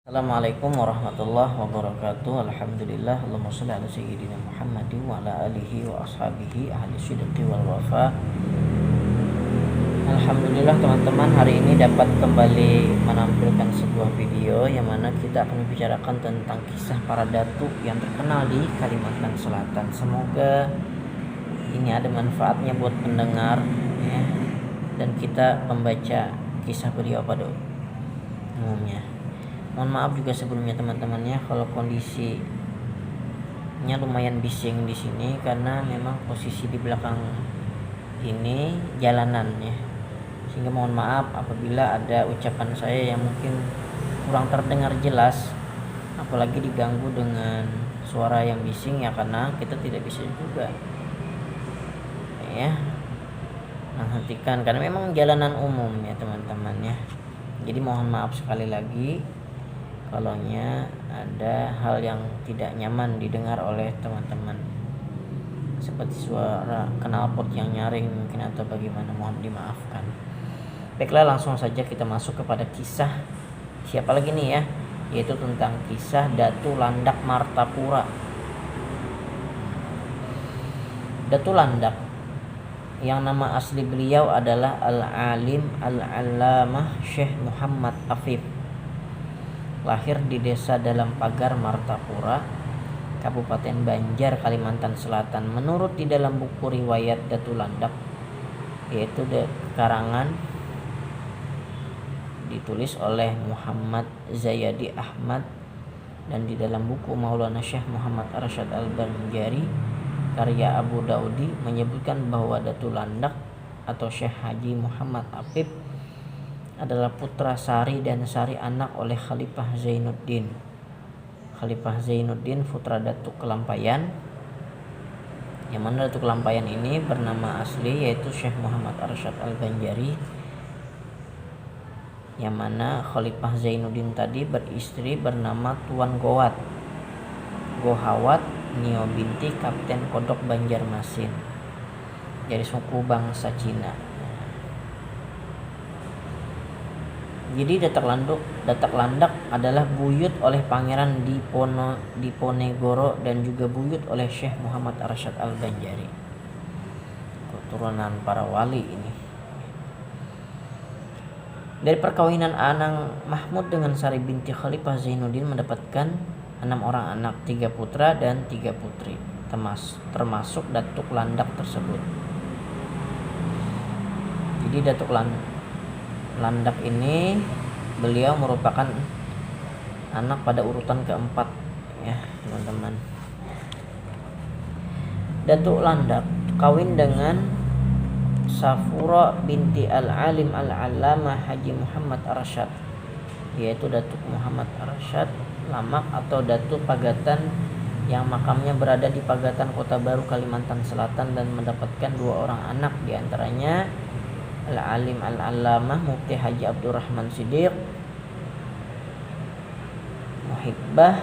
Assalamualaikum warahmatullahi wabarakatuh. Alhamdulillah, Allahumma sholli ala sayyidina Muhammadin wa ala alihi wa ashabihi ahli sidqi wal wafa. Alhamdulillah teman-teman, hari ini dapat kembali menampilkan sebuah video yang mana kita akan membicarakan tentang kisah para datuk yang terkenal di Kalimantan Selatan. Semoga ini ada manfaatnya buat pendengar ya, dan kita membaca kisah beliau pada umumnya. Mohon maaf juga sebelumnya teman-temannya kalau kondisinya lumayan bising di sini karena memang posisi di belakang ini jalanan ya. Sehingga mohon maaf apabila ada ucapan saya yang mungkin kurang terdengar jelas, apalagi diganggu dengan suara yang bising ya, karena kita tidak bisa juga ya menghentikan karena memang jalanan umum ya teman-teman ya. Jadi mohon maaf sekali lagi kalaunya ada hal yang tidak nyaman didengar oleh teman-teman, seperti suara knalpot yang nyaring mungkin atau bagaimana, mohon dimaafkan. Baiklah, langsung saja kita masuk kepada kisah siapa lagi nih ya, yaitu tentang kisah Datu Landak Martapura. Datu Landak yang nama asli beliau adalah Al-Alim Al-Allamah Syekh Muhammad Afif, lahir di desa Dalam Pagar Martapura, Kabupaten Banjar, Kalimantan Selatan. Menurut di dalam buku riwayat Datu Landak, yaitu karangan ditulis oleh Muhammad Zayadi Ahmad, dan di dalam buku Maulana Syekh Muhammad Arsyad Al-Banjari karya Abu Daudi menyebutkan bahwa Datu Landak atau Syekh Haji Muhammad Afif adalah putra Sari dan Sari anak oleh Khalifah Zainuddin. Khalifah Zainuddin putra Datuk Kelampayan, yang mana Datuk Kelampayan ini bernama asli yaitu Syekh Muhammad Arsyad Al-Banjari, yang mana Khalifah Zainuddin tadi beristri bernama Tuan Gohawat Nio binti Kapten Kodok Banjarmasin dari suku bangsa Cina. Jadi Datak Landak adalah buyut oleh Pangeran Diponegoro dan juga buyut oleh Syekh Muhammad Arsyad Al-Banjari. Keturunan para wali ini. Dari perkawinan Anang Mahmud dengan Sari binti Khalifah Zainuddin mendapatkan 6 orang anak, 3 putra dan 3 putri, termasuk Datuk Landak tersebut. Jadi Datuk Landak ini beliau merupakan anak pada urutan keempat ya teman-teman. Datuk Landak kawin dengan Safura binti Al-Alim Al-Allamah Haji Muhammad Arsyad, yaitu Datuk Muhammad Arsyad Lamak atau Datuk Pagatan, yang makamnya berada di Pagatan Kota Baru, Kalimantan Selatan, dan mendapatkan 2 orang anak, diantaranya Al-Alim Al-Allamah Mufti Haji Abdurrahman Siddiq Muhibbah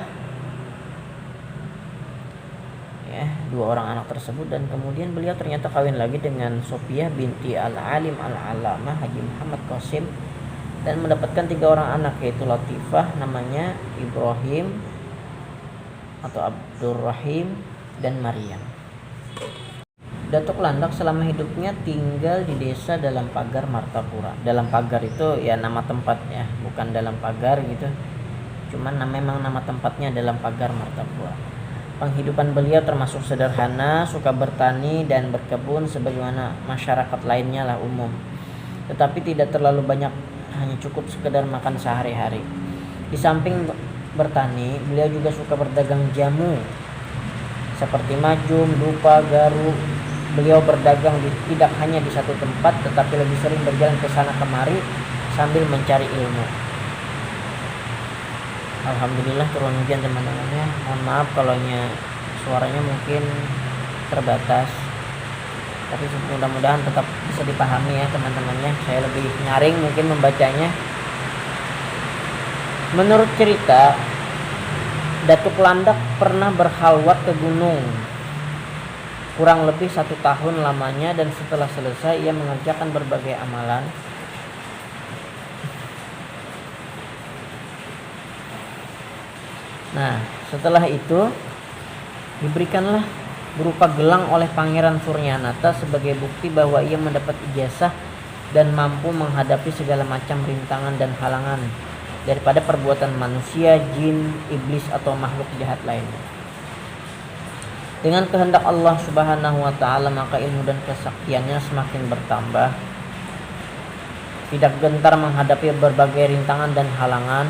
ya, 2 orang anak tersebut. Dan kemudian beliau ternyata kawin lagi dengan Sofiah binti Al-Alim Al-Allamah Haji Muhammad Qasim dan mendapatkan 3 orang anak, yaitu Latifah namanya, Ibrahim atau Abdurrahim, dan Maryam. Datuk Landak selama hidupnya tinggal di desa Dalam Pagar Martapura. Dalam Pagar itu ya nama tempatnya, bukan Dalam Pagar gitu. Cuman memang nama tempatnya Dalam Pagar Martapura. Penghidupan beliau termasuk sederhana, suka bertani dan berkebun sebagaimana masyarakat lainnya lah umum. Tetapi tidak terlalu banyak, hanya cukup sekedar makan sehari-hari. Di samping bertani, beliau juga suka berdagang jamu seperti majum, dupa, garu. Beliau berdagang tidak hanya di satu tempat, tetapi lebih sering berjalan ke sana kemari sambil mencari ilmu. Alhamdulillah turun hujan teman-temannya. Mohon maaf kalau suaranya mungkin terbatas, tapi mudah-mudahan tetap bisa dipahami ya teman-temannya. Saya lebih nyaring mungkin membacanya. Menurut cerita, Datuk Landak pernah berkhalwat ke gunung kurang lebih 1 tahun lamanya, dan setelah selesai ia mengerjakan berbagai amalan Nah, setelah itu diberikanlah berupa gelang oleh Pangeran Suryanata sebagai bukti bahwa ia mendapat ijazah dan mampu menghadapi segala macam rintangan dan halangan daripada perbuatan manusia, jin, iblis atau makhluk jahat lainnya. Dengan kehendak Allah Subhanahu wa taala maka ilmu dan kesaktiannya semakin bertambah. Tidak gentar menghadapi berbagai rintangan dan halangan.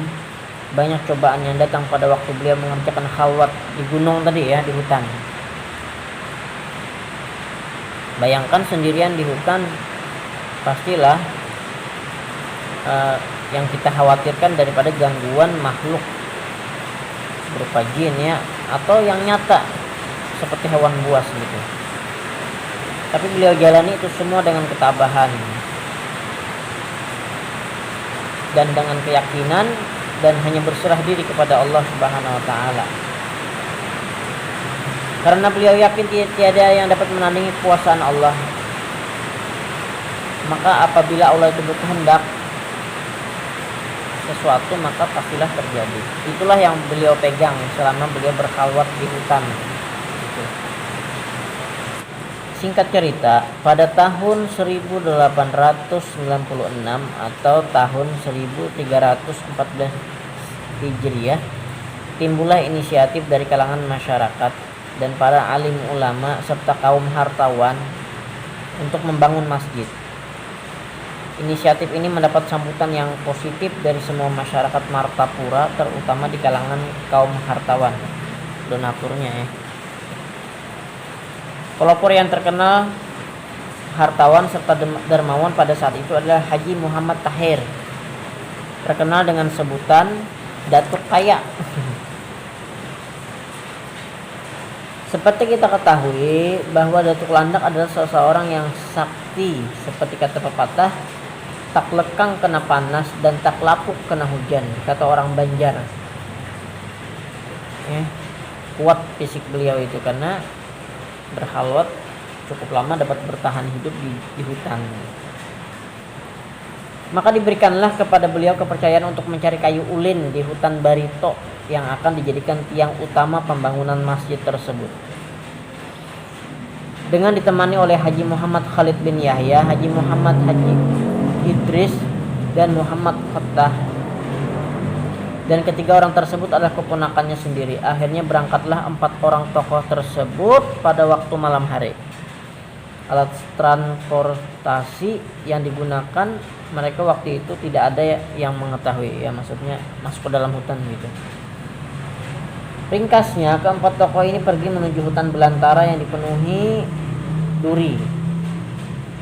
Banyak cobaan yang datang pada waktu beliau mengerjakan khalwat di gunung tadi ya, di hutan. Bayangkan sendirian di hutan, pastilah yang kita khawatirkan daripada gangguan makhluk berupa jin ya, atau yang nyata seperti hewan buas gitu. Tapi beliau jalani itu semua dengan ketabahan dan dengan keyakinan dan hanya berserah diri kepada Allah Subhanahu wa taala. Karena beliau yakin tiada yang dapat menandingi kekuasaan Allah. Maka apabila Allah itu berkehendak sesuatu maka pastilah terjadi. Itulah yang beliau pegang selama beliau berkhalwat di hutan. Singkat cerita, pada tahun 1896 atau tahun 1314 Hijriah, timbullah inisiatif dari kalangan masyarakat dan para alim ulama serta kaum hartawan untuk membangun masjid. Inisiatif ini mendapat sambutan yang positif dari semua masyarakat Martapura, terutama di kalangan kaum hartawan, donaturnya ya. Pelopor yang terkenal hartawan serta dermawan pada saat itu adalah Haji Muhammad Tahir, terkenal dengan sebutan Datuk Kaya. Seperti kita ketahui bahwa Datuk Landak adalah seseorang yang sakti, seperti kata pepatah, tak lekang kena panas dan tak lapuk kena hujan, kata orang Banjar. Kuat fisik beliau itu karena berkhalwat cukup lama dapat bertahan hidup di hutan. Maka diberikanlah kepada beliau kepercayaan untuk mencari kayu ulin di hutan Barito yang akan dijadikan tiang utama pembangunan masjid tersebut. Dengan ditemani oleh Haji Muhammad Khalid bin Yahya, Haji Muhammad Haji Idris, dan Muhammad Fattah. Dan ketiga orang tersebut adalah keponakannya sendiri. Akhirnya berangkatlah 4 orang tokoh tersebut pada waktu malam hari. Alat transportasi yang digunakan mereka waktu itu tidak ada yang mengetahui, ya maksudnya masuk ke dalam hutan gitu. Ringkasnya, keempat tokoh ini pergi menuju hutan belantara yang dipenuhi duri,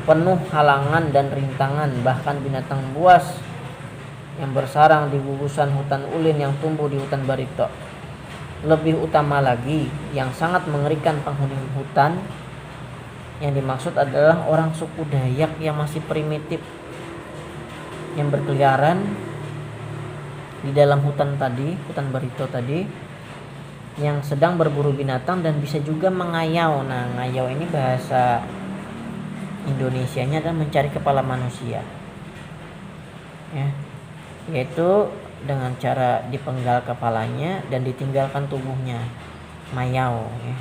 penuh halangan dan rintangan, bahkan binatang buas yang bersarang di gugusan hutan ulin yang tumbuh di hutan Barito. Lebih utama lagi, yang sangat mengerikan penghuni hutan yang dimaksud adalah orang suku Dayak yang masih primitif, yang berkeliaran di dalam hutan tadi, hutan Barito tadi, yang sedang berburu binatang dan bisa juga mengayau. Nah, ngayau ini bahasa Indonesianya adalah mencari kepala manusia, ya, yaitu dengan cara dipenggal kepalanya dan ditinggalkan tubuhnya, mayau ya.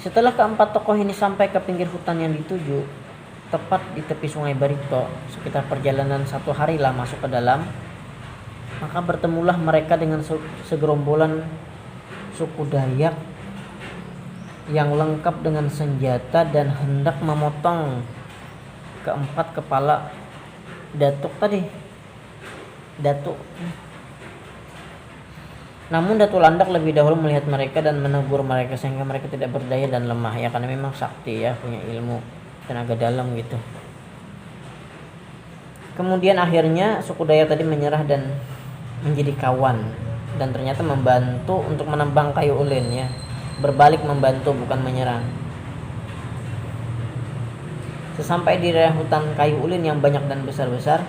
Setelah keempat tokoh ini sampai ke pinggir hutan yang dituju, tepat di tepi sungai Barito, sekitar perjalanan 1 hari lah masuk ke dalam, maka bertemulah mereka dengan segerombolan suku Dayak yang lengkap dengan senjata dan hendak memotong keempat kepala datuk tadi. Datuk. Namun Datuk Landak lebih dahulu melihat mereka dan menegur mereka sehingga mereka tidak berdaya dan lemah ya, karena memang sakti ya, punya ilmu tenaga dalam gitu. Kemudian akhirnya suku Dayak tadi menyerah dan menjadi kawan dan ternyata membantu untuk menembang kayu ulin ya. Berbalik membantu, bukan menyerang. Sesampai di daerah hutan kayu ulin yang banyak dan besar-besar,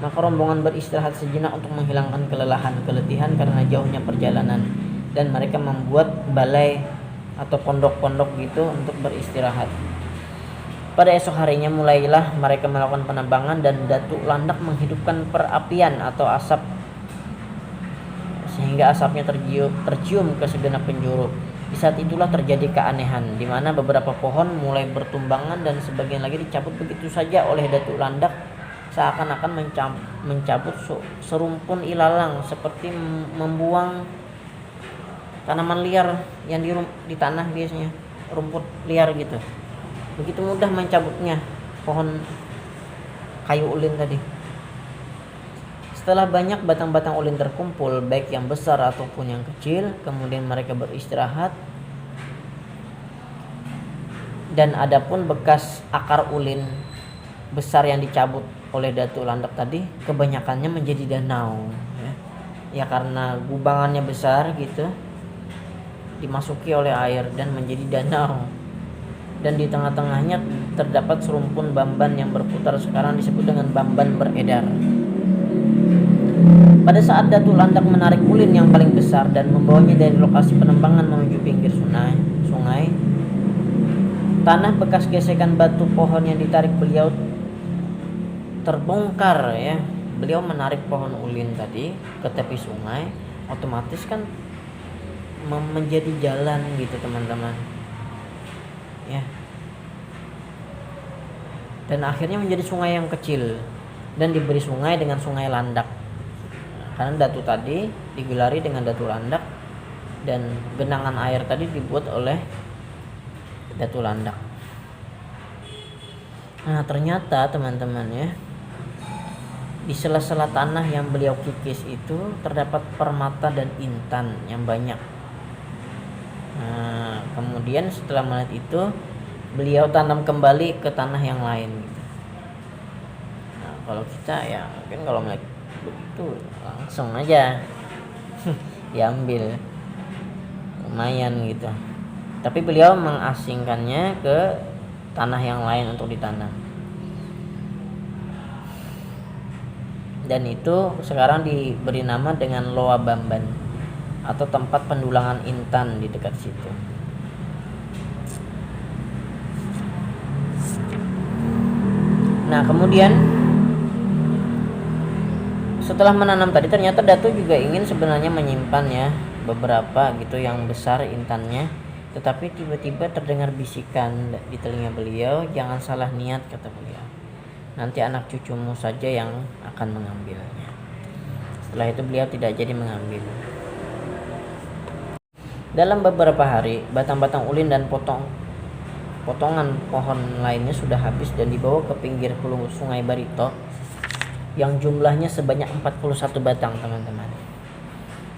maka rombongan beristirahat sejenak untuk menghilangkan kelelahan, keletihan karena jauhnya perjalanan, dan mereka membuat balai atau pondok-pondok gitu untuk beristirahat. Pada esok harinya mulailah mereka melakukan penambangan dan Datuk Landak menghidupkan perapian atau asap sehingga hingga asapnya tercium ke segenap penjuru. Di saat itulah terjadi keanehan, di mana beberapa pohon mulai bertumbangan dan sebagian lagi dicabut begitu saja oleh Datuk Landak, seakan-akan mencabut serumpun ilalang, seperti membuang tanaman liar yang di tanah biasanya, rumput liar gitu. Begitu mudah mencabutnya pohon kayu ulin tadi. Setelah banyak batang-batang ulin terkumpul, baik yang besar ataupun yang kecil, kemudian mereka beristirahat. Dan adapun bekas akar ulin besar yang dicabut oleh Datuk Landak tadi, kebanyakannya menjadi danau. Ya karena gubangannya besar gitu, dimasuki oleh air dan menjadi danau. Dan di tengah-tengahnya terdapat serumpun bamban yang berputar, sekarang disebut dengan bamban beredar. Pada saat Datuk Landak menarik ulin yang paling besar dan membawanya dari lokasi penembangan menuju pinggir sungai, tanah bekas gesekan batu pohon yang ditarik beliau terbongkar ya. Beliau menarik pohon ulin tadi ke tepi sungai, otomatis kan menjadi jalan gitu teman-teman. Ya. Dan akhirnya menjadi sungai yang kecil dan diberi sungai dengan Sungai Landak. Karena Datu tadi digelari dengan Datu Landak dan genangan air tadi dibuat oleh Datu Landak. Nah, ternyata teman-teman ya, di sela-sela tanah yang beliau kikis itu terdapat permata dan intan yang banyak. Nah, kemudian setelah melihat itu, beliau tanam kembali ke tanah yang lain gitu. Nah, kalau kita ya mungkin kalau melihat begitu langsung aja diambil, lumayan gitu. Tapi beliau mengasingkannya ke tanah yang lain untuk ditanam. Dan itu sekarang diberi nama dengan Loa Bamban atau tempat pendulangan intan di dekat situ. Nah, kemudian setelah menanam tadi, ternyata Datu juga ingin sebenarnya menyimpan ya beberapa gitu yang besar intannya, tetapi tiba-tiba terdengar bisikan di telinga beliau, "Jangan salah niat," kata beliau. "Nanti anak cucumu saja yang akan mengambilnya." Setelah itu beliau tidak jadi mengambil. Dalam beberapa hari, batang-batang ulin dan potongan pohon lainnya sudah habis dan dibawa ke pinggir hulu Sungai Barito yang jumlahnya sebanyak 41 batang, teman-teman.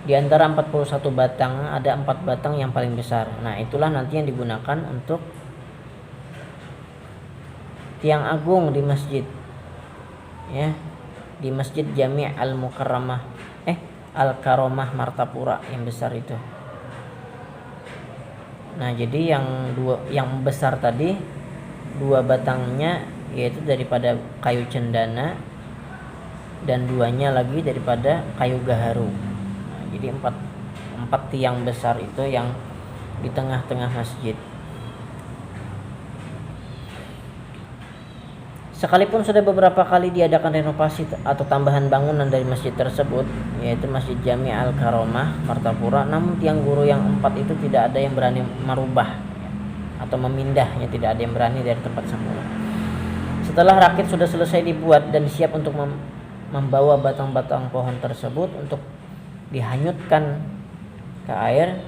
Di antara 41 batang ada 4 batang yang paling besar. Nah, itulah nanti yang digunakan untuk tiang agung di masjid. Ya, di Masjid Jami' Al-Mukarramah Al-Karomah Martapura yang besar itu. Nah, jadi yang besar tadi 2 batangnya yaitu daripada kayu cendana dan 2-nya lagi daripada kayu gaharu. Nah, jadi 4 tiang besar itu yang di tengah-tengah masjid. Sekalipun sudah beberapa kali diadakan renovasi atau tambahan bangunan dari masjid tersebut, yaitu Masjid Jami' Al-Karomah Martapura, namun tiang guru yang 4 itu tidak ada yang berani merubah atau memindahnya, tidak ada yang berani dari tempat semula. Setelah rakit sudah selesai dibuat dan siap untuk membawa batang-batang pohon tersebut untuk dihanyutkan ke air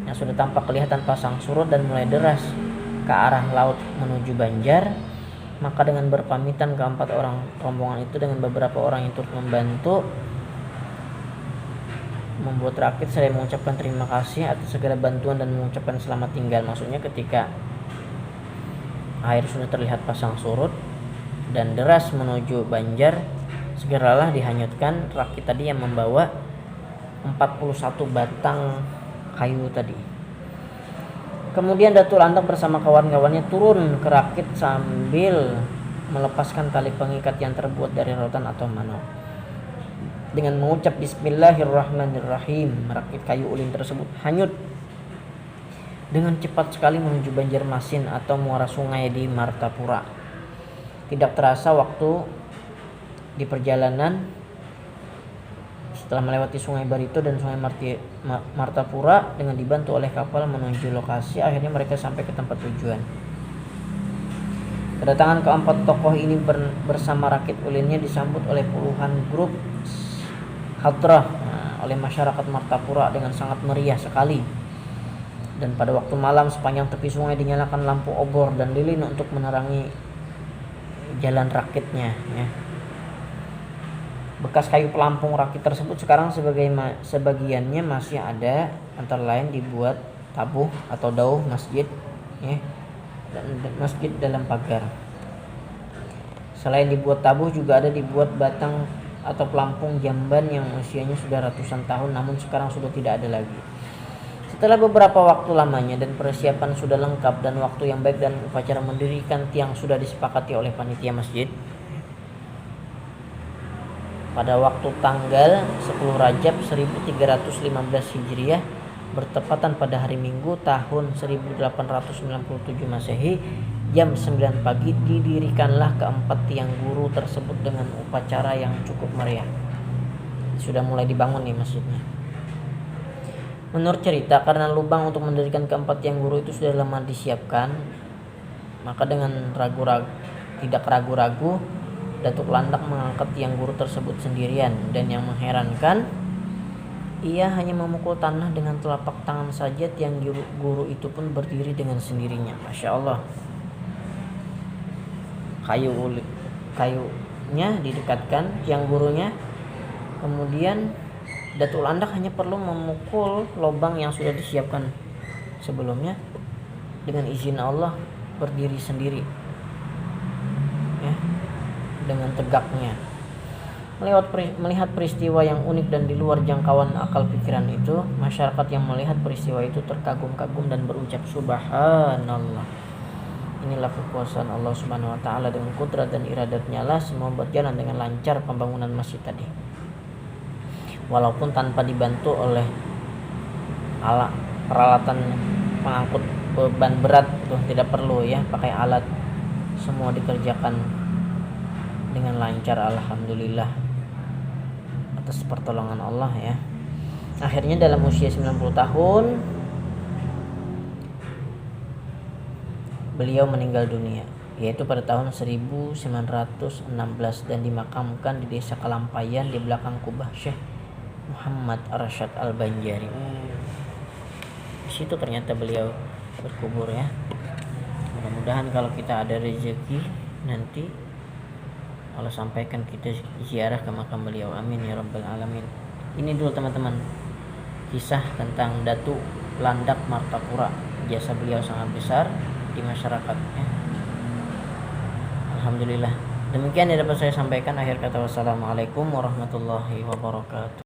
yang sudah tampak kelihatan pasang surut dan mulai deras ke arah laut menuju Banjar, maka dengan berpamitan keempat orang rombongan itu dengan beberapa orang yang turut membantu membuat rakit, saya mengucapkan terima kasih atas segala bantuan dan mengucapkan selamat tinggal. Maksudnya ketika air sudah terlihat pasang surut dan deras menuju Banjar, segeralah dihanyutkan rakit tadi yang membawa 41 batang kayu tadi. Kemudian Datuk Landak bersama kawan-kawannya turun ke rakit sambil melepaskan tali pengikat yang terbuat dari rotan atau mano. Dengan mengucap Bismillahirrahmanirrahim, rakit kayu ulin tersebut hanyut dengan cepat sekali menuju Banjarmasin atau muara sungai di Martapura. Tidak terasa waktu di perjalanan Setelah melewati Sungai Barito dan Sungai Martapura dengan dibantu oleh kapal menuju lokasi, akhirnya mereka sampai ke tempat tujuan. Kedatangan keempat tokoh ini bersama rakit ulinnya disambut oleh puluhan grup hadrah oleh masyarakat Martapura dengan sangat meriah sekali. Dan pada waktu malam sepanjang tepi sungai dinyalakan lampu obor dan lilin untuk menerangi jalan rakitnya, ya. Bekas kayu pelampung rakit tersebut sekarang sebagiannya masih ada, antara lain dibuat tabuh atau dauh masjid, ya, dan masjid dalam pagar. Selain dibuat tabuh juga ada dibuat batang atau pelampung jamban yang usianya sudah ratusan tahun namun sekarang sudah tidak ada lagi. Setelah beberapa waktu lamanya dan persiapan sudah lengkap dan waktu yang baik dan upacara mendirikan tiang sudah disepakati oleh panitia masjid, pada waktu tanggal 10 Rajab 1315 Hijriah bertepatan pada hari Minggu tahun 1897 Masehi jam 9 pagi didirikanlah keempat tiang guru tersebut dengan upacara yang cukup meriah. Sudah mulai dibangun nih masjidnya. Menurut cerita, karena lubang untuk mendirikan keempat tiang guru itu sudah lama disiapkan, maka dengan tidak ragu-ragu Datuk Landak mengangkat tiang guru tersebut sendirian, dan yang mengherankan, ia hanya memukul tanah dengan telapak tangan saja. Tiang guru itu pun berdiri dengan sendirinya. Masya Allah. Kayunya didekatkan tiang gurunya, kemudian Datuk Landak hanya perlu memukul lubang yang sudah disiapkan sebelumnya, dengan izin Allah berdiri sendiri, ya, dengan tegaknya. Melihat peristiwa yang unik dan di luar jangkauan akal pikiran itu, masyarakat yang melihat peristiwa itu terkagum-kagum dan berucap subhanallah. Inilah kekuasaan Allah Subhanahu wa taala, dengan kudrat dan iradatnya lah semua berjalan dengan lancar pembangunan masjid tadi. Walaupun tanpa dibantu oleh alat peralatan pengangkut beban berat, itu tidak perlu, ya, pakai alat, semua dikerjakan dengan lancar, alhamdulillah atas pertolongan Allah, ya. Akhirnya dalam usia 90 tahun beliau meninggal dunia, yaitu pada tahun 1916, dan dimakamkan di desa Kalampayan di belakang kubah Syekh Muhammad Arsyad Al-Banjari. Di situ ternyata beliau berkubur, ya. Mudah-mudahan kalau kita ada rezeki nanti Allah sampaikan kita ziarah ke makam beliau. Amin ya rabbal alamin. Ini dulu teman-teman kisah tentang Datuk Landak Martapura. Jasa beliau sangat besar di masyarakat, ya. Alhamdulillah. Demikian yang dapat saya sampaikan. Akhir kata, wassalamualaikum warahmatullahi wabarakatuh.